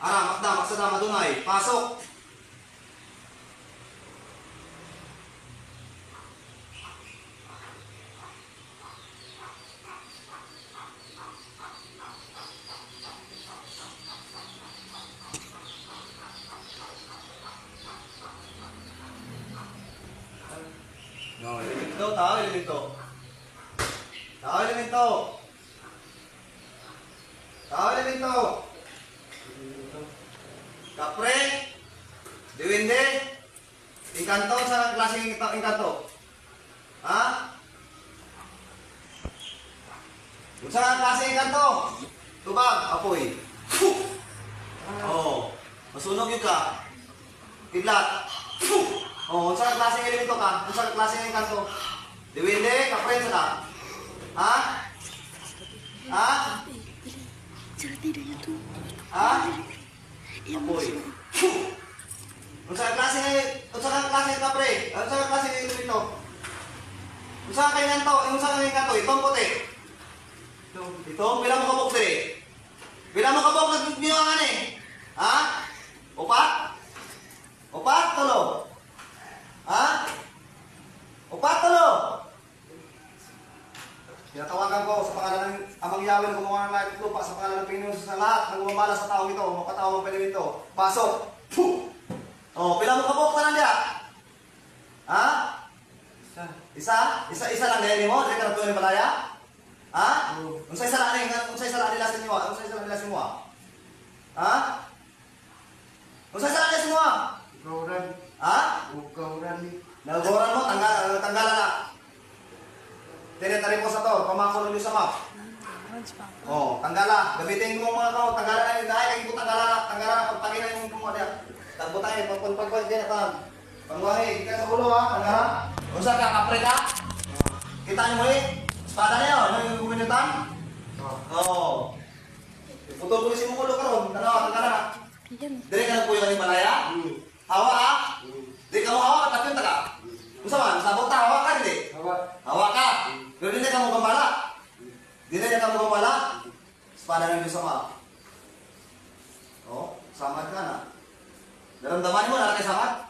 Ara, makda, maksada, madunay. Pasok. No, elemento, tao, elemento. Tao, elemento. Tao, elemento. Kapre, diwinde, inkanto sa klaseng inkanto. Ha? Sa klaseng inkanto. Tubag, apoy. Oh, masunog yun ka. Kidlat. Oh, sa klaseng elemento ka, sa klaseng inkanto. Diwinde, kapre sa ka. Ha? Ha? Ha? Apoy. Unsa klase kapre? Unsa klase elemento? Unsa kay nganto? Unsa kay nganto? Itong puti. Itong pila mo kabok dire? Pila mo kabok nagbiwangan eh? Ha? Upat? Upat tulo? Ha? Upat tulo? Tinatawagan ko sa pangalan ng Amang Yahweh na gumawa ng langit at lupa, sa pangalan ng Panginoon sa lahat na gumamala sa taong ito, makatawang elemento. Pasok! Puh! Oh, pila mo kabok ka nandiya? Ha? Isa? Isa lang dahil mo? Dahil ka na ito yung balaya? Ha? Unsa isa lang nila sa inyo? Unsa isa lang nila sa inyo? Ha? Unsa isa lang nila sa inyo? Gauran. Ha? Gauran ni. Nagagoran mo? Tanggalan na. Tinitari ko sa to, pamangko nyo sa map. Oh, tanggala. Gamitin mo mga kao, tanggala na yun. Dahil kaya tanggala na, pagpagin na yung mga diya. Tagbutay, pagpagpagpag din na. Pangwahi, kita sa ulo ha, tanggala. Unsa ka, kapre ka? Kita nyo mo eh. Espada na yun, yung guminutan. Oo. Putol ko si mong ulo karon, tanggala na. Dire ka na po yung Himalaya? Hawa ha? Di ka mo hawa, tatyon ta ka? Unsa man, sabot ta, hawa ka, hindi? Hawa ka. Pero hindi ka mo gambala. Hindi na ka mo gambala. Espada ng Diyos Ama. Oh, samad ka na. Naramdaman mo na kay samad?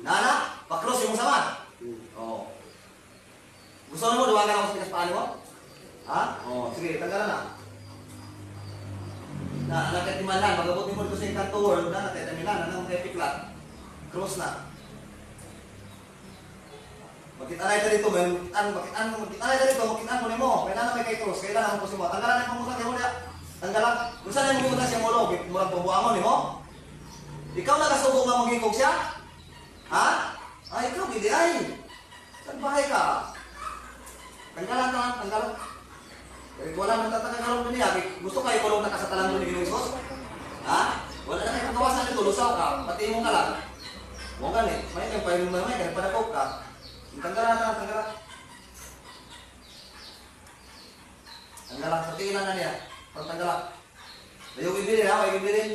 Nana, pakros yung samad. Oh. Gusto mo duwagan ako sa espada mo? Ha? Oh, sige, tanggalan na. Na nakatimalan, magabuti mo dito sa Encanto World na nakatamilan, nang repiklat. Cross na. Magkitanay ka dito, magkitanay ka dito, magkitanay mo ni mo. Kailangan may kay cross, kailangan mo po si mo. Tanggalan na yung pamutan kayo mo niya. Tanggalan. Kung saan yung pamutan siya mo, murang pabuang mo ni mo. Ikaw nakasubong nga magiging siya? Ha? Ay, ikaw, hindi ay. Saan bahay ka? Tanggalan ka, tanggalan. Wala nang tatanggalan mo niya. Gusto kayo kulong nakasatalan mo ni Ginoong Isos? Ha? Wala na kayo pagawasan nito, lusaw ka. Pati mo ka lang. Huwag ganit. May kayong painom na may, kaya padakop ka. Tanggalan na, tanggalan. Tanggalan, patiilan na niya. Pagtanggalan. Mayong ibilin ha, mayong ibilin.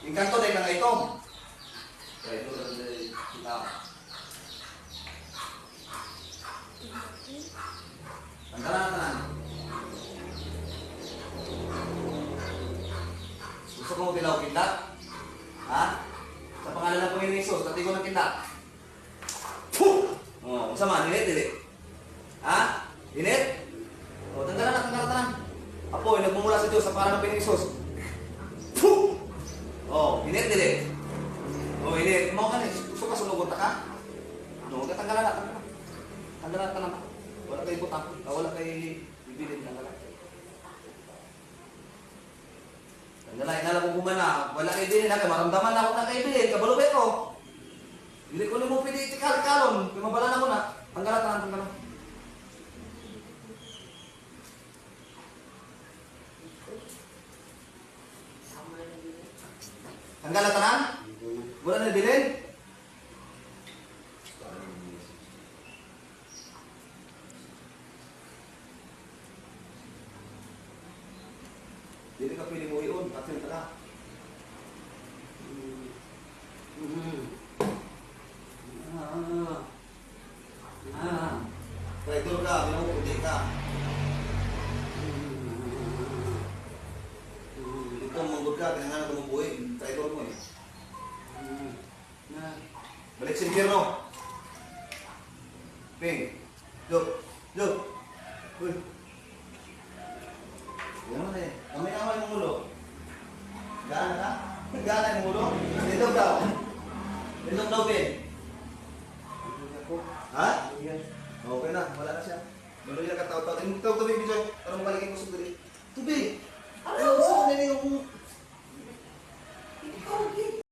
Yung kanto dahil nang itong. Kaya ito na dahil kita. Tanggalan na tanan. Gusto ko mo tilaw kindat? Ha? Sa pangalan ng Panginoon Isus, tatigo ng kindat. Puh! Oh, sama, init, dili. Ha? Init? Oh, tanggalan na, tanggalan na. Apo, nagmumula sa Diyos sa pangalan ng Panginoon Isus. Puh! Oh, init, dili. Oh, init. Mau ka na, gusto ka sulugon ta ka? No, tanggalan na, tanggalan. Tanggalan ka naman. Wala kay butang, wala kay bibilin, tanggalan. Tanggalan, inala ko gumana. Wala kay bilin, maramdaman na ako na kay bilin, kabalubay ko. Hindi ko mo pwede itikal-kalon. Kumabala na mo na. Tanggalan, tanggalan. Tanggalan, tanan? Wala na bilin? Hindi ka pwede mo iyon. Tatsin ka na. Traitor ka, binuputi ka. Gutom, manggod ka, kailangan na tumubuhin. Traitor mo eh. Na. Balik sa impyerno. Ping. Look. Look. Uy. Yan mo na eh. Amay-amay mong ulo. Gana ka? Gana yung ulo? Lindog daw. Lindog daw, Ping. Ako. Ha? Yan. Okay na, wala na siya. Maluya ka tao-tao. Tawag tubig, Bijoy. Para mabalikin ko sa tubig. Tubig! Ano? Saan na yung